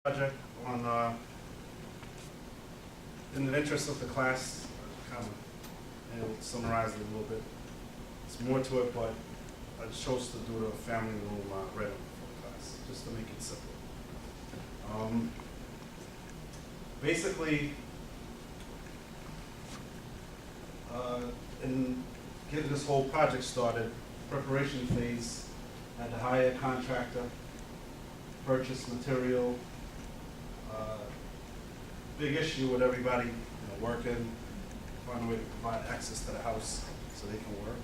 project on, in the interest of the class, kind of, and we'll summarize it a little bit. It's more to it, but I chose to do the family room rental for the class, just to make it simple. Basically, in getting this whole project started, preparation phase, had to hire a contractor, purchase material. Big issue with everybody, working, find a way to provide access to the house so they can work.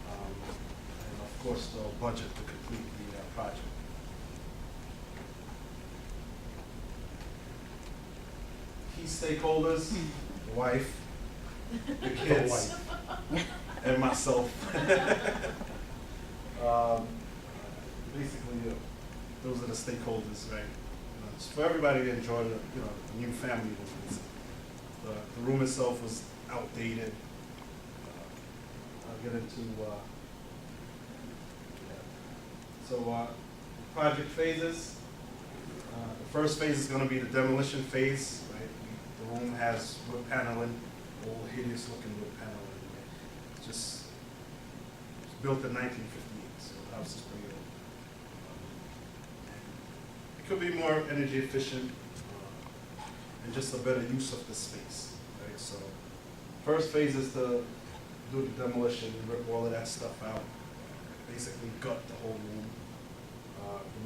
And of course, the budget to complete the project. Key stakeholders, the wife, the kids, and myself. Basically, those are the stakeholders, right? It's for everybody to enjoy the, the new family room. The room itself was outdated. I'll get into, So, project phases. The first phase is going to be the demolition phase, right? The room has wood paneling, old hideous looking wood paneling. Right? It's built in 1958, so the house is pretty old. It could be more energy efficient and just a better use of the space, right? So, first phase is to do the demolition, rip all of that stuff out, basically gut the whole room,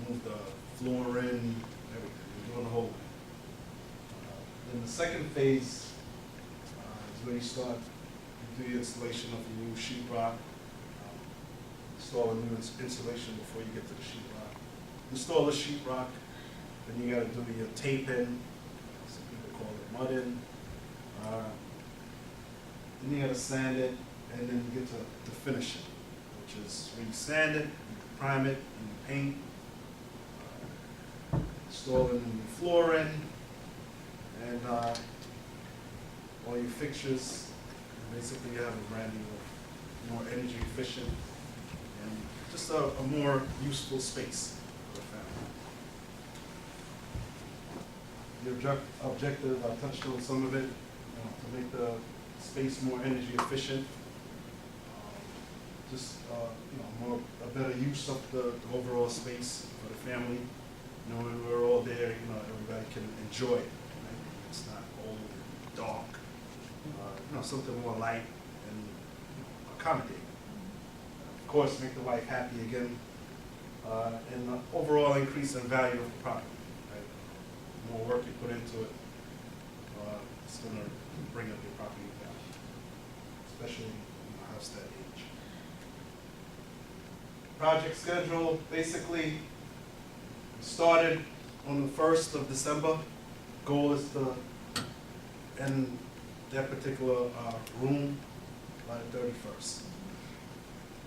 remove the flooring, everything. We're doing the whole thing. Then the second phase is where you start to do the installation of the new sheetrock, install a new insulation before you get to the sheetrock. Install the sheetrock, then you got to do your taping, some people call it mudding. Then you got to sand it, and then you get to finishing, which is when you sand it, you prime it, and you paint, installing the new flooring, and all your fixtures. And basically, you have a brand new, more energy efficient, and just a more useful space. The objective, I touched on some of it, to make the space more energy efficient, a better use of the overall space for the family. When we're all there, everybody can enjoy it. Right? It's not old and dark. Something more light and accommodating. Of course, make the wife happy again, and the overall increase in value of the property. More work you put into it, it's going to bring up your property value, especially in a house that age. Project schedule, basically, we started on the 1st of December. Goal is to end that particular room by the 31st.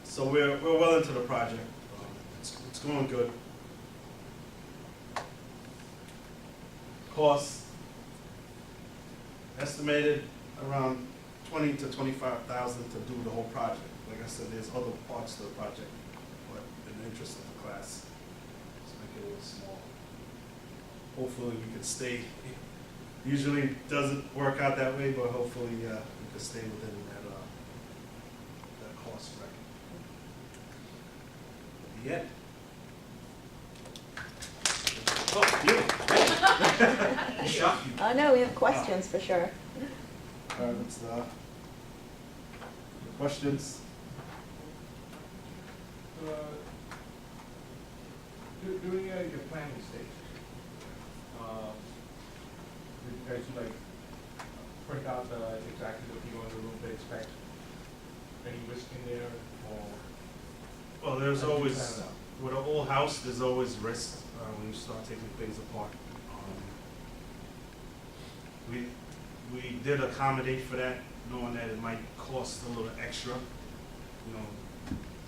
So we're well into the project. It's going good. Cost estimated around $20,000 to $25,000 to do the whole project. Like I said, there's other parts to the project, but in the interest of the class, let's make it a little small. Hopefully we can stay. Usually it doesn't work out that way, but hopefully we can stay within that cost bracket. The end. Oh, beautiful. Shocked you. Oh, no, we have questions for sure. All right, let's the questions. During your planning stage, did you guys print out exactly what you want the room to expect? Any risk in there, or? Well, there's how did you always, plan it out? with a whole house, there's always risk when you start taking things apart. We did accommodate for that, knowing that it might cost a little extra,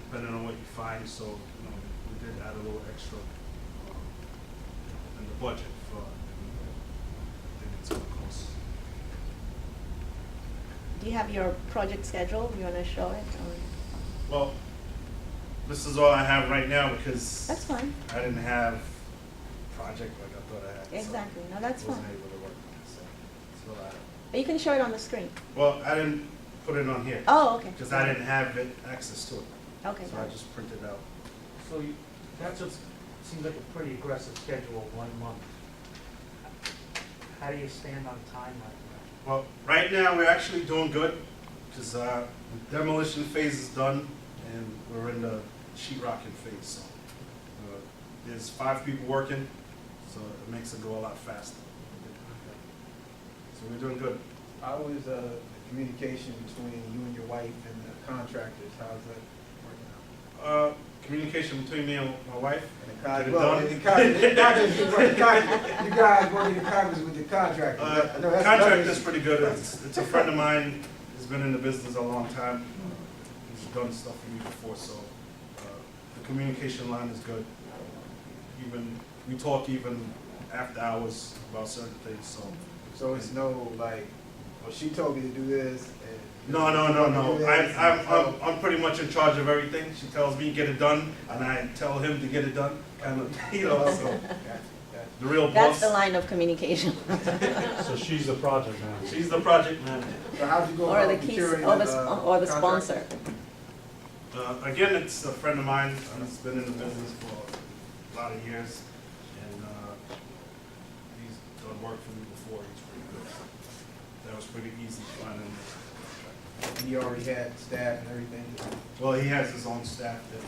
depending on what you find. So, we did add a little extra in the budget for I think it's going to cost. Do you have your project schedule? You want to show it? Well, this is all I have right now because That's fine. I didn't have a project like I thought I had. so Exactly, no, that's I wasn't fine. able to work on it, so I, But you can show it on the screen. well, I didn't put it on here, Oh, okay. because I didn't have it, access to it, Okay, so got I it. just printed out. So you, that just seems like a pretty aggressive schedule, 1 month. How do you stand on timeline? Well, right now, we're actually doing good, because the demolition phase is done, and we're in the sheet rocking phase, so there's 5 people working, so it makes it go a lot faster. So we're doing good. How is the communication between you and your wife and the contractors? How's that working out? Communication between me and my wife. And Get it well, done? and the not just you, but you guys working in Congress with the contractors. I know that's Contract another is pretty good. It's a friend of mine. He's been in the business a long time. He's done stuff for me before, so the communication line is good. Even we talk even after hours about certain things. So it's no like, well, she told me to do this. And No. do this, and I'm pretty much in charge of everything. She tells me get it done, and I tell him to get it done. Kind of, you know. So Gotcha. the real boss. That's the line of communication. So she's the project manager. She's the project manager. So how'd you go Or the about keys, procuring or the, the, or the contractor? sponsor. Again, it's a friend of mine. He's been in the business for a lot of years, and he's done work for me before. He's pretty good. That was pretty easy finding the contract. He already had staff and everything. Well, he has his own staff that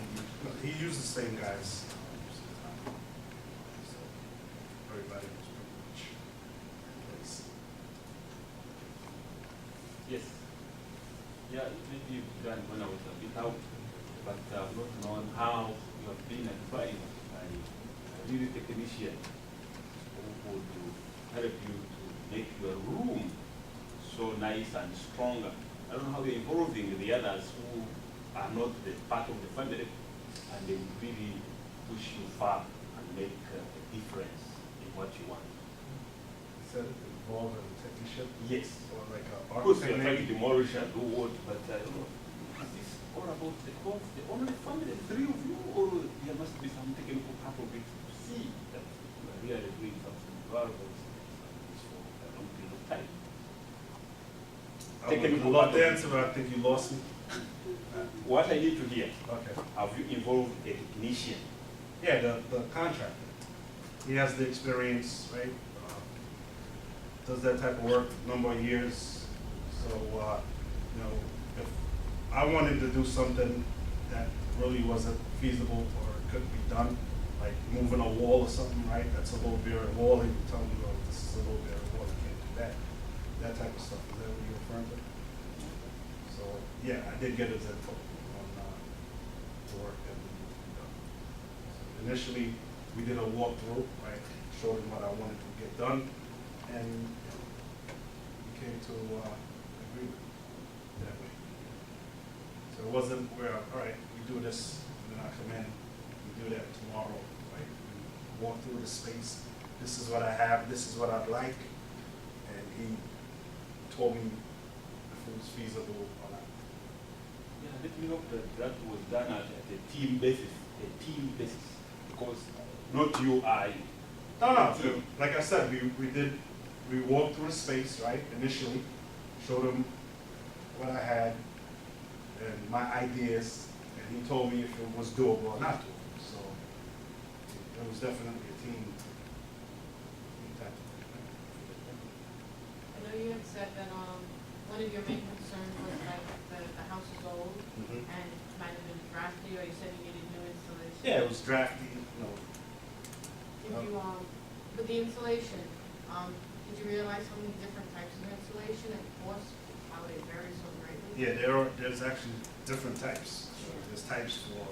he uses the same guys. So everybody was pretty much in place. Yes. Yeah, you've done when I was a bit out, but I've not known how you have been advised by a really technician who would help you to make your room so nice and stronger. I don't know how you're involving the others who are not the part of the family, and they will really push you far and make a difference in what you want. He said it involved a technician Yes. or like an Of course, architect. you're trying to demolish and do what, but I don't know. Is this all about the only family, 3 of you, or there must be some technical part of it to see that you are really doing something valuable for a long period of time? I would love to answer, but I think you lost me. What I need to hear, Okay. have you involved a technician? Yeah, the contractor. He has the experience, right? Does that type of work number of years. So, you know, if I wanted to do something that really wasn't feasible or couldn't be done, like moving a wall or something, right? That's a low bearing wall, and you tell me, oh, this is a low bearing wall, you can't do that. That type of stuff. Is that what you're referring to? So, yeah, I did get his info on the work that we need to be done. So initially, we did a walkthrough, right? Showed him what I wanted to get done, and we came to agreement that way. So it wasn't where, all right, we do this, and then I come in, we do that tomorrow, right? We walk through the space. This is what I have. This is what I'd like, and he told me if it was feasible or not. Yeah, let me know that was done at a team basis, because not you, I. No. So, like I said, we walked through the space, right, initially, showed him what I had and my ideas, and he told me if it was doable or not doable. So it was definitely a team type of thing. I know you had said that one of your main concerns was that the house is old Mhm. and it might have been drafty, or you said you needed new insulation. Yeah, it was drafty, you know. Did you, with the insulation, did you realize how many different types of insulation and costs, how they vary so greatly? Yeah, there's actually different types. There's types for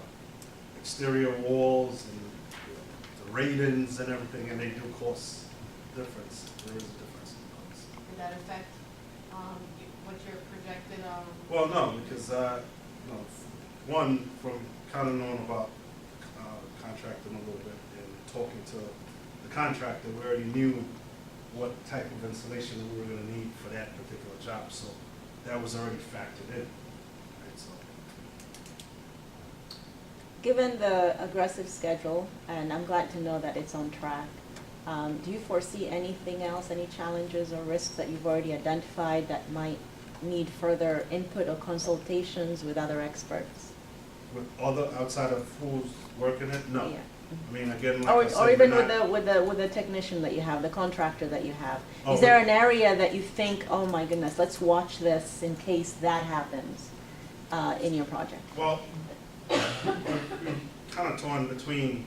exterior walls and the ratings and everything, and they do cost difference. There is a difference in cost. Did that affect what your projected? Well, no, because one, from kind of knowing about contracting a little bit and talking to the contractor, we already knew what type of insulation we were going to need for that particular job, so that was already factored in. Right, so. Given the aggressive schedule, and I'm glad to know that it's on track, Do you foresee anything else, any challenges or risks that you've already identified that might need further input or consultations with other experts? With other, outside of who's working it, no. Yeah. I mean, again, like Or, I said, or even we're not- with the technician that you have, the contractor that you have. Oh, Is there with- an area that you think, oh my goodness, let's watch this in case that happens in your project? Well, kind of torn between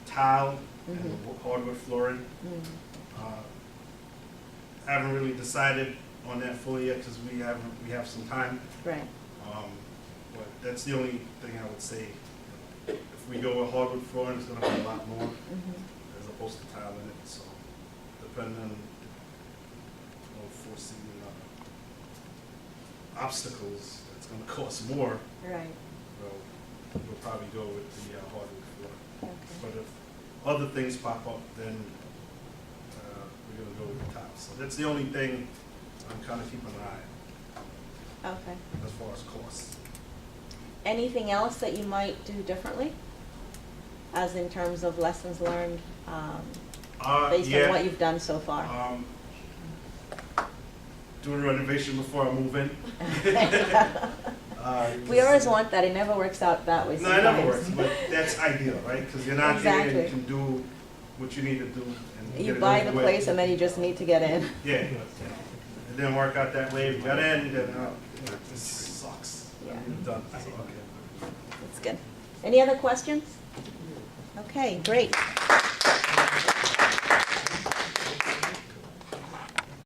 tile and hardwood flooring. Mm. Haven't really decided on that fully yet because we have some time. Right. But that's the only thing I would say. If we go with hardwood flooring, it's gonna be a lot more as opposed to tile in it, so depending on foreseen obstacles, that's gonna cost more, Right. we'll probably go with the hardwood floor. Okay. But if other things pop up, then we're gonna go with the tile. So that's the only thing I'm kind of keeping an eye on Okay. as far as costs. Anything else that you might do differently? As in terms of lessons learned, based on what you've done so far? Do a renovation before I move in. We always want that, it never works out that way No, sometimes. it never works, but that's ideal, right? Because you're not there and you Exactly. can do what you need to do and get You it buy over the with. place and then you just need to get in. Yeah. It didn't work out that way. If you got in, then this sucks. Yeah. I'm done. So, okay. That's good. Any other questions? Okay, great.